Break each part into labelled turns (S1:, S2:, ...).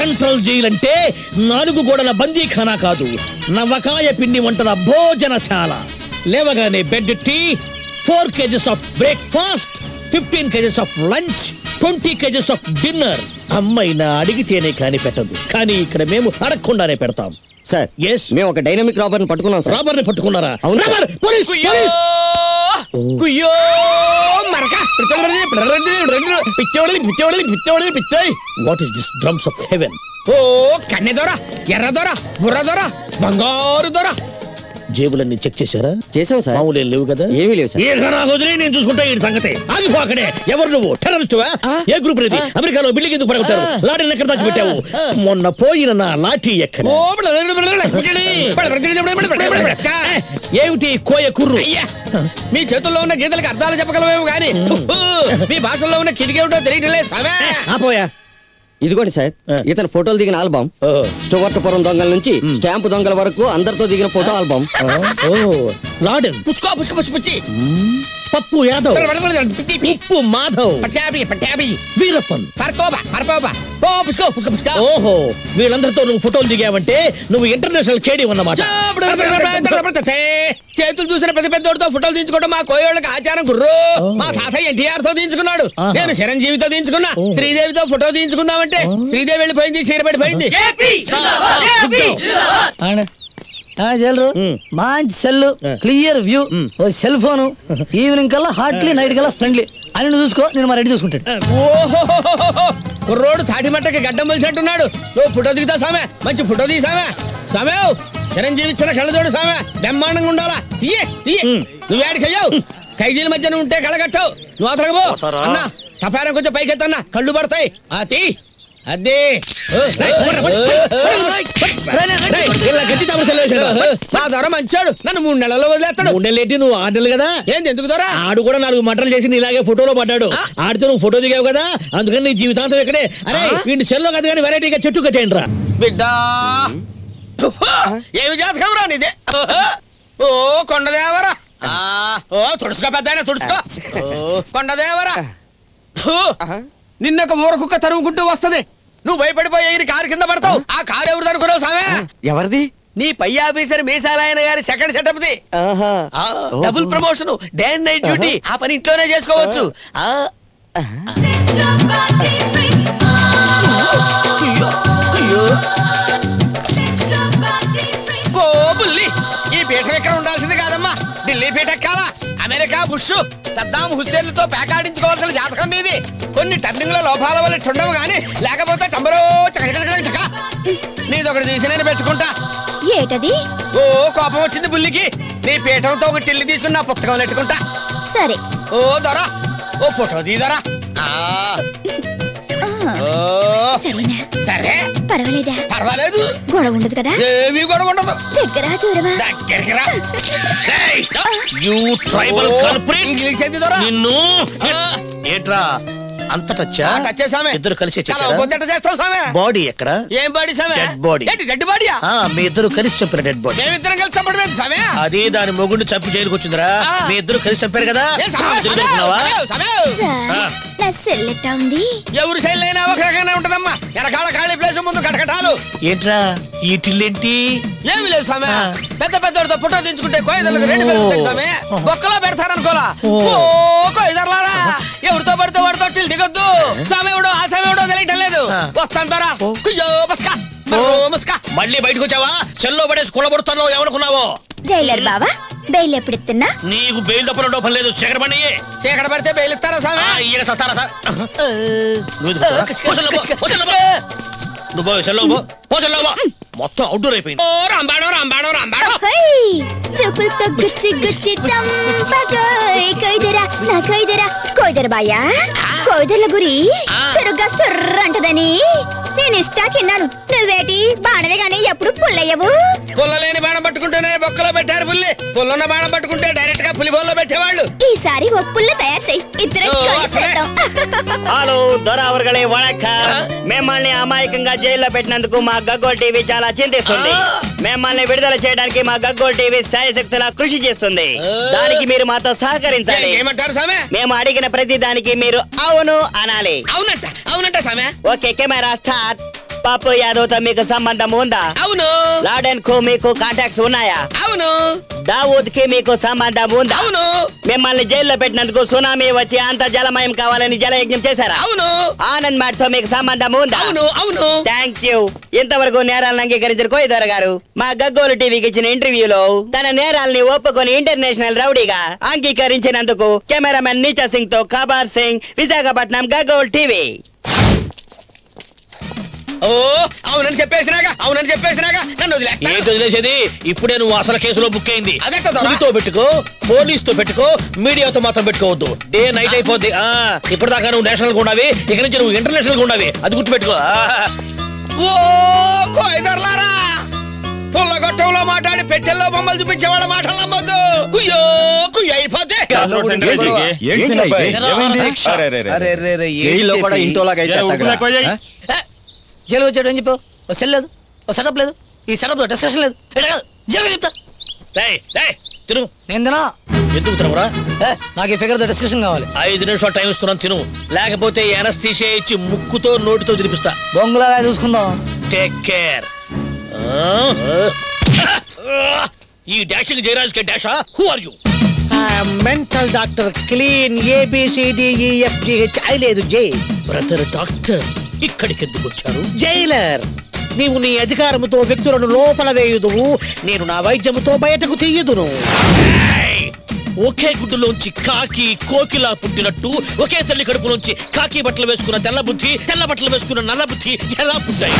S1: Central jail అంటే 4 గోడల బందీఖానా కాదు, నవకాయ పిండి వంటల భోజనశాల. లేవగానే bed tea, 4 kgs of breakfast, 15 kgs of lunch, 20 kgs of dinner. అమ్మైనా అడిగితేనే కాని పెట్టదు, కానీ ఇక్కడ మేము అడగకుండానే పెడతాం.
S2: సార్
S1: ఎస్,
S2: మేము ఒక డైనమిక్ రాబర్ని పట్టుకున్నాం సార్.
S1: రాబర్ని పట్టుకున్నారా?
S2: Police
S1: what is this drums of heaven?
S3: ఓ కన్నె దొర, ఎర్ర దొర, బుర్ర దొర, బంగారు దొర.
S1: జేబులన్నీ చెక్ చేశారా?
S2: చేసాం సార్.
S1: మామూలు లేవు కదా?
S2: ఏమీ లేవు సార్.
S1: నేను చూసుకుంటా ఈ సంగతి. ఆగిపోకడే. ఎవరు నువ్వు? టెర్రరిస్టువా? ఏ గ్రూప్ ఇది? అమెరికాలో బిల్డింగ్ ఎందుకు పడగొట్టారు? లాఠీని ఎక్కడ దాచిపెట్టావు? మొన్న పోయిన నా లాఠీ ఎక్కడ? ఏమిటి కోయ కుర్రు?
S3: మీ చేతుల్లో ఉన్న గీతలకు అర్థాలు చెప్పగలవేమో గానీ మీ భాషల్లో ఉన్న కిటికేమిటో తెలియట్లేదు.
S1: ఆపోయా.
S2: ఇదిగోండి సార్, ఇతను ఫోటోలు దిగిన ఆల్బమ్. స్టువర్ట్పురం దొంగల నుంచి స్టాంపు దొంగల వరకు అందరితో దిగిన ఫోటో ఆల్బమ్.
S1: లాడెన్,
S3: పుచ్చుకో పుచ్చుకో పుచ్చి,
S1: పప్పు యాదవ్, ఉప్పు మాధవ్, వీరప్పన్, ఓహో, వీళ్ళందరితో నువ్వు ఫోటోలు దిగావంటే నువ్వు ఇంటర్నేషనల్ కేడీ అన్నమాట.
S3: చేతులు చూసిన ప్రతి పెద్దోడితో ఫోటోలు తీయించుకోవడం మా కోయోళ్ళకి ఆచారం గుర్రు. మా తాతయ్య ఎన్టీఆర్ తో తీయించుకున్నాడు, నేను చిరంజీవితో తీయించుకున్నా. శ్రీదేవితో ఫోటో తీయించుకుందామంటే శ్రీదేవి వెళ్ళిపోయింది, చీరపడిపోయింది.
S4: మంచి సెల్, క్లియర్ వ్యూ, ఓ సెల్ ఫోన్, ఈవినింగ్ కల్లా హార్ట్లీ, నైట్ కల్లా ఫ్రెండ్లీ. అని నువ్వు చూసుకో, నేను మా రెడీ చూసుకుంటాడు.
S3: ఓహో, కుర్రోడు తాటి మట్టకి గడ్డం మొలిచినట్టున్నాడు. నువ్వు ఫోటో దిగుతావు సామె, మంచి ఫోటో తీ సామె. సామె చిరంజీవి ఇచ్చిన కళ్ళజోడు సామె, బ్రహ్మాండంగా ఉండాలా. తీయే తీయే. నువ్వేడికయ్యావు? ఖైదీల మధ్యన ఉంటే కళ్ళగట్టవు. నువ్వు అతరగబో అన్నా, తపారం కొంచెం పైకెత్తన్నా, కళ్ళు పడతాయి. తీ అదే మా దొర మంచాడు, నన్ను 3 నెలల్లో వదిలేస్తాడు.
S1: 3 నెలలేంటి? నువ్వు 6 నెలలు కదా.
S3: ఏంది ఎందుకు దొర?
S1: ఆడు కూడా 4 మంటలు చేసి ఇలాగే ఫోటోలో పడ్డాడు. ఆడితో నువ్వు ఫోటో దిగావు కదా, అందుకని నీ జీవితాంతం ఇక్కడే. అరే వీడి సెల్లో కదా కానీ వెరైటీగా చెట్టు కట్టేయండి రా.
S3: బిడ్డా ఏమి జాతకం రా నీదే? ఓ కొండదేవరా, ఓ తుడుచుకో పెద్ద తుడుచుకో. కొండదేవరా, నిన్నొక ఊరకుక్క తరుముకుంటూ వస్తది, నువ్వు భయపడిపోయి కారు కింద పడతావు. ఆ కారు ఎవరు అనుకున్నావు సామే?
S2: ఎవరిది?
S3: నీ పై ఆఫీసర్ మీసాలయన గారి second setup the. Double promotion, day and night duty. ఆ పని ఇంట్లోనే చేసుకోవచ్చు. ఈ పీఠం ఎక్కడ ఉండాల్సింది కాదమ్మా, ఢిల్లీ పీఠ ఎక్కాలా. అమెరికా బుష్, సద్దాం హుస్సేన్లతో పేకాడించుకోవాల్సిన జాతకం ఇది. కొన్ని టర్నింగ్ లో లోపాల వల్ల ఉండవు గానీ, లేకపోతే టంబరో చక. నీదొకటి తీసి నేను పెట్టుకుంటా.
S5: ఏటది?
S3: ఓ కోపం వచ్చింది బుల్లికి. నీ పీఠంతో ఒక టిల్లి తీసుకుని నా పుస్తకం పెట్టుకుంటా.
S5: సరే.
S3: ఓ దొరా, ఓ ఫోటో దీదరా.
S5: సరేనా?
S3: సరే.
S5: పర్వాలేదా?
S3: పర్వాలేదు.
S5: గొడవ ఉండదు కదా?
S3: ఏమీ గొడవ ఉండదు.
S5: దగ్గర దూరమా?
S3: దగ్గరికి రా.
S1: ఇంగ్లీష్ ఏంది దొరా? నిన్ను ఏట్రా అంత టచ్చా?
S3: టచ్చేసామే.
S1: ఇద్దరు కలిసి
S3: చేస్తాం సామే.
S1: బాడీ ఎక్కడ?
S3: ఏం బాడీ సామే?
S1: Dead body.
S3: డెడ్ బాడీయా?
S1: మీ ఇద్దరు కలిసి చంపిన డెడ్ బాడీ.
S3: మేమిద్దరం కలిసి చంపడం సామే.
S1: అదే దాని మొగుడిని చంపి జైలుకు వచ్చిందిరా. మీ ఇద్దరు కలిసి చంపారు కదా.
S5: నా సెల్ ఎట్టా ఉంది?
S3: ఎవరు సెల్ అయినా ఒక రకంగా ఉంటదమ్మా. వెనకాల ఖాళీ ప్లేస్, ముందు కటకటాలు.
S1: ఏంట్రా ఈ టిల్లేంటి?
S3: ఏమి లేదు సామే. పెద్ద పెద్దోడితో ఫోటో తీయించుకుంటే కోయిదలకు రేటు పెరుగుతాయి సామే. బొక్కలో పెడతారనుకోలా. ఓ కోయిదర్లారా, ఎవరితో పడితే వాడితో టిల్ దిగొద్దు. సామేవుడో ఆ సామేవుడో తెలియటం లేదు. వస్తాను తోరా.
S1: మళ్ళీ బయటకు వచ్చావా? సెల్లో పడేసి కుళ్ళబడుతున్నావు. ఏమనుకున్నావో?
S5: జైలర్ బావా, బెయిల్ ఎప్పుడు ఇస్తున్నా?
S1: నీకు బెయిల్ తప్పడం పని లేదు. చీకటి పడి
S3: చీకటి పడితే బెయిల్ ఇస్తారా సామే?
S1: ఈయన సస్తారా సార్? నువ్వు సెల్లో పో, సెల్లో మొత్తం అవుట్డోర్ అయిపోయింది.
S5: చూపులతో గుచ్చి గుచ్చి చంపకోయ్ కొయ్దరా నా కొయ్దరా. కొయ్దర బాయా, కొయ్దర్ల గురి సురుగ్గా సుర్రంటదని నేను ఇస్తాకిన్నాను. నువ్వేటి బాణవే గానీ ఎప్పుడు పుల్లయ్యవు?
S3: పుల్లలేని బాణం పట్టుకుంటేనే బొక్కలో పెట్టారు పుల్లి. పుల్లన్న బాణం పట్టుకుంటే డైరెక్ట్ గా పులి బోల్లో పెట్టేవాళ్ళు.
S5: ఈసారి ఓ పుల్ల తయారు చేయి, ఇద్దరు
S2: హలో దొరవర్గలే వణక్కం. మిమ్మల్ని అమాయకంగా జైల్లో పెట్టినందుకు మా గగ్గోల్ టీవీ చాలా చింతిస్తుంది. మిమ్మల్ని విడుదల చేయడానికి మా గగ్గోల్ టీవీ శాయశక్తులా కృషి చేస్తుంది. దానికి మీరు మాతో సహకరించాలి.
S3: ఏమంటారు సామే?
S2: మేము అడిగిన ప్రతి దానికి మీరు అవును అనాలి.
S3: అవునంట అవునంట సామే.
S2: Okay camera start. పప్పు యాదవ్ తో మీకు సంబంధం ఉందా?
S3: అవును.
S2: లాడెన్ కు మీకు కాంటాక్ట్స్ ఉన్నాయా?
S3: అవును.
S2: దావూద్ కి మీకు సంబంధం ఉందా?
S3: అవును.
S2: మిమ్మల్ని జైల్లో పెట్టినందుకు సునామీ వచ్చి అంత జలమయం కావాలని జలయజ్ఞం చేశారా?
S3: అవును.
S2: ఆనంద్ మ్యాట్ తో మీకు సంబంధం ఉందా?
S3: అవును. అవును.
S2: Thank you. ఇంతవరకు నేరాలను అంగీకరించిన కోయిదొర గారు మా గగ్గోలు టీవీకి ఇచ్చిన ఇంటర్వ్యూలో తన నేరాల్ని ఒప్పుకొని ఇంటర్నేషనల్ రౌడీగా అంగీకరించినందుకు కెమెరామెన్ నీచా సింగ్ తో ఖబర్ సింగ్, విశాఖపట్నం, గగ్గోల్ టీవీ.
S3: ఓ అవునని చెప్పేసినాగా నన్ను వదిలేస్తా.
S1: ఏంటి వదిలేసేది? ఇప్పుడే నువ్వు అసలు కేసులో బుక్ అయింది.
S3: అదెట్ట దొర?
S1: పులితో పెట్టుకో, పోలీస్ తో పెట్టుకో, మీడియాతో మాత్రం పెట్టుకోవద్దు. డే నైట్ అయిపోద్ది. ఇప్పుడు దాకా నువ్వు నేషనల్ గా ఉండాలి, ఇక నుంచి నువ్వు ఇంటర్నేషనల్ గా ఉండాలి. అది గుర్తుపెట్టుకో.
S3: ఓ కోయిదర్లారా, పుల్లగొట్టంలో మాట్లాడి పెట్టెల్లో బొమ్మలు చూపించే వాళ్ళ మాటలు నమ్మొద్దు. కుయ్యో కుయ్యో అయిపోతే
S4: జైలు వచ్చాడు అని చెప్పు. ఓ సెల్ లేదు, ఓ సెటప్ లేదు, ఈ సెటప్ లో డిస్కషన్ లేదు. జైలు చెప్తా
S1: తిను.
S4: నేను తినా.
S1: ఎందుకు తినవురా?
S4: నాకు ఈ ఫిగర్ తో డిస్కషన్ కావాలి.
S1: 5 నిమిషాలు టైం ఇస్తున్నాను, తిను. లేకపోతే ఎనస్థీషియా ఇచ్చి ముక్కుతో నోటితో తినిపిస్తా.
S4: బొంగులాగా చూసుకుందాం.
S1: Take care. ఈ డాషింగ్ జయరాజ్ కే డాషా? Who are you?
S6: Mental doctor, clean, ABCDEFGH లేదు జై.
S1: బ్రదర్ డాక్టర్, ఇక్కడికి ఎందుకు వచ్చారు?
S6: జైలర్, నీవు నీ అధికారముతో వ్యక్తులను లోపల వేయుదువు, నేను నా వైద్యముతో బయటకు తీయుదును.
S1: ఒకే గుడ్డులోంచి కాకి కోకిలా పుట్టినట్టు ఒకే తల్లి కడుపులోంచి కాకి బట్టలు వేసుకున్న తెల్ల బుద్ధి, తెల్ల బట్టలు వేసుకున్న నల్ల బుద్ధి ఎలా పుట్టాయి?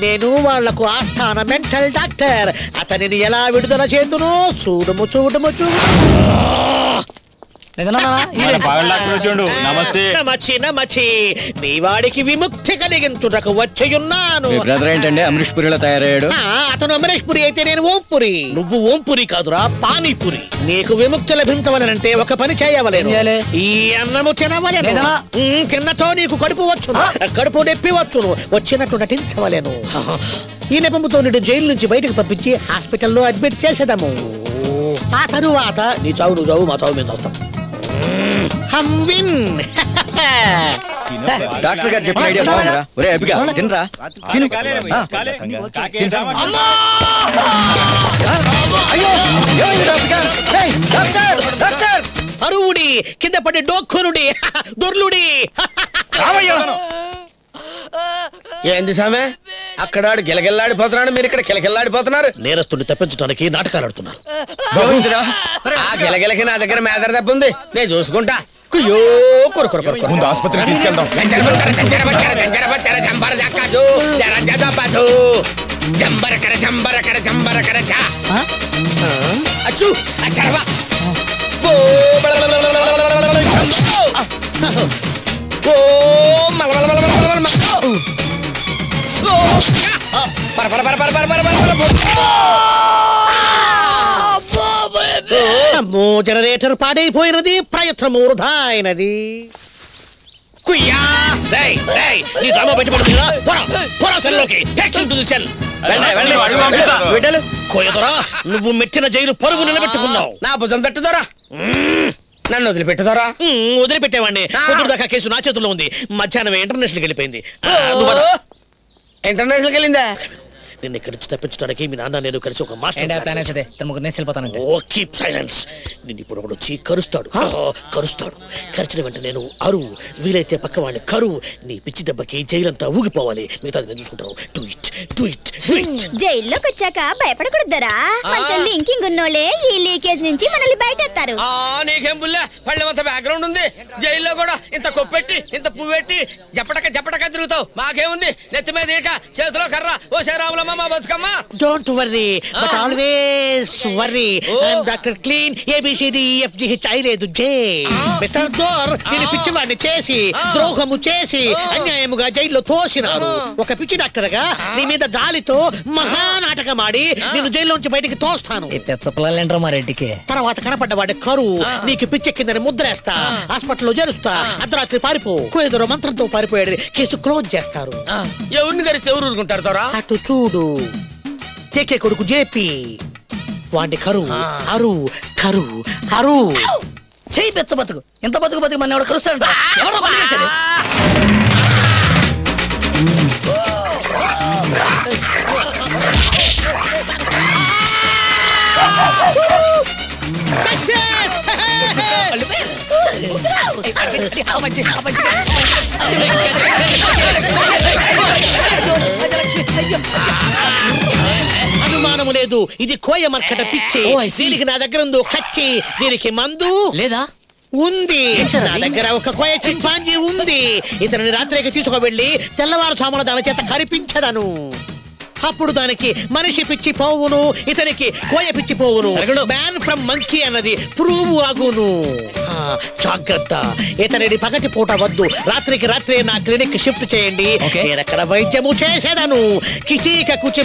S6: నేను వాళ్లకు ఆస్థాన మెంటల్ డాక్టర్. అతనిని ఎలా విడుదల చేతును చూడము. నమచి నీ వాడికి విముక్తి కలిగించుటకు వచ్చున్నాను.
S7: బ్రదర్ ఏంటంటే అమరీష్ పురిలో తయారయ్యాడు.
S6: అతను అమరీష్ పురి అయితే నేను ఓంపురి.
S1: నువ్వు ఓంపురి కాదురా, పానీపురి.
S6: నీకు విముక్తి లభించవలనంటే ఒక పని చేయవలేను. ఈ అన్నము తినవలేను. తిన్నతో నీకు కడుపు వచ్చును, కడుపు నొప్పి వచ్చును, వచ్చినట్టు నటించవలేను. ఈ నెపముతో నిన్ను జైలు నుంచి బయటకు పంపించి హాస్పిటల్లో అడ్మిట్ చేసేదాము. ఆ తరువాత నీ చావు నువ్వు చావు, మా చావు మేము వస్తాం.
S7: డాక్టర్ గారు చెప్పిన ఐడియా బాగుందిరా. ఒరే అబ్బిగా తినరా, తిను.
S6: అరువుడి కింద పడి డోక్కునుడి దొర్లుడి.
S3: ఏంది సామె, అక్కడ గిలగిల్లాడిపోతున్నాడు, మీరు ఇక్కడ కిలకిల్లాడిపోతున్నారు.
S1: నేరస్తుని తప్పించడానికి నాటకాలు ఆడుతున్నారు.
S3: ఆ గిలగిలకి నా దగ్గర మేదర దెబ్బ ఉంది, నేను చూసుకుంటా. కుయ్యో ముందు ఆస్పత్రికి తీసుకెళ్దాం. అచ్చు
S6: జనరేటర్ పాడైపోయినది, ప్రయత్నము వృధా అయినది.
S3: కుయ్యా
S1: నీ డ్రామా బయటపడుతుంది కదా. పోరా సెల్లోకి. Take him to the cell. కోయదొరా, నువ్వు మెట్టిన జైలు పరుగు నిలబెట్టుకున్నావు.
S3: నా భుజం తట్టుదోరా, నన్ను వదిలిపెట్టుదోరా.
S1: వదిలిపెట్టేవాడిని. పొద్దురు దాకా కేసు నా చేతుల్లో ఉంది. మధ్యాహ్నం ఇంటర్నేషనల్కి వెళ్ళిపోయింది.
S3: ఇంటర్నేషనల్కి వెళ్ళిందా?
S1: నిన్ను ఇక్కడి నుంచి తప్పించడానికి మీ నాన్న నేను కలిసి ఒక మాస్టర్ నిన్ను ఇప్పుడు వచ్చి కరుస్తాడు. కరిచిన వెంట నేను అరు, వీలైతే పక్క వాడిని కరు. నీ పిచ్చి దెబ్బకి జైలంతా ఊగిపోవాలి. మిగతా నేను చూసుకుంటాను.
S5: జైల్లోకి వచ్చాక భయపడకూడదరా. మనతో లింకింగ్ ఉన్నోళ్ళే ఈ లీకేజ్ నుంచి మనల్ని బయటేస్తారు.
S3: నీకేం బుల్లే, పళ్ళెమంత బ్యాక్గ్రౌండ్ ఉంది. జైల్లో కూడా ఇంత కొప్పెట్టి, ఇంత పువ్వు పెట్టి జపటక తిరుగుతావు. మాకేముంది, నెత్తి మీద ఈక, చేతిలో కర్ర. ఓ శ్రీరాముల
S6: Don't worry, but always worry. I'm Dr. Clean, ABCDEFGH లేదు జే. మిస్టర్ దోర్, నేను పిచ్చివాడిని చేసి, ద్రోహము చేసి, అన్యాయముగా జైల్లో తోసినారు. ఒక పిచ్చి డాక్టర్ గా నీ మీద జాలితో మహానాటకమాడి నేను జైల్లోంచి బయటికి తోస్తాను. తర్వాత కనపడ్డవాడి కరువు, నీకు పిచ్చెక్కిందని ముద్రేస్తా, హాస్పిటల్లో చేరుస్తా, అర్ధరాత్రి పారిపో. కుయేదరో మంత్రంతో పారిపోయాడు, కేసు క్లోజ్ చేస్తారు.
S3: ఎవరిని కలిస్తే ఎవరు ఊరుకుంటారు తోరా?
S6: అటు చూడు, జేకే కొడుకు జేపీ, వాడిని కరువు అరు కరు అరు
S4: చెయ్యి పెచ్చ బతుకు. ఎంత బతుకు మన ఎవడు కరుస్తాడు.
S6: అనుమానము లేదు, ఇది కోయ మర్కట పిచ్చి. దీనికి నా దగ్గర ఉందో కచ్చి. దీనికి మందు
S8: లేదా?
S6: ఉంది. నా దగ్గర ఒక కోయ చింపాంజీ ఉంది. ఇతనిని రాత్రికి తీసుకువెళ్ళి తెల్లవారుజామున దాని చేత కరిపించదను. అప్పుడు దానికి మనిషి పిచ్చి పోవును, ఇతనికి కోయ పిచ్చి పోవును. మ్యాన్ ఫ్రమ్ మంకీ అన్నది ప్రూవ్ ఆగును. జాగ్రత్త, ఇతనిని పగటి పూట వద్దు, రాత్రికి రాత్రి నా క్లినిక్ షిఫ్ట్ చేయండి. నేను అక్కడ వైద్యము చేసేదను. కిచీక కుచి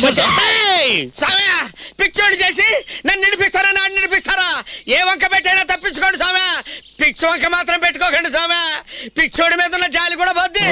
S3: పిచ్చోడి చేసి నన్ను నిడిపిస్తారా, నాడు నిడిపిస్తారా? ఏ వంక పెట్టైనా తప్పించుకోండి సామె. పిచ్చి వంక మాత్రం పెట్టుకోకండి సామె. పిచ్చోడి మీద ఉన్న జాలి కూడా పోద్ది.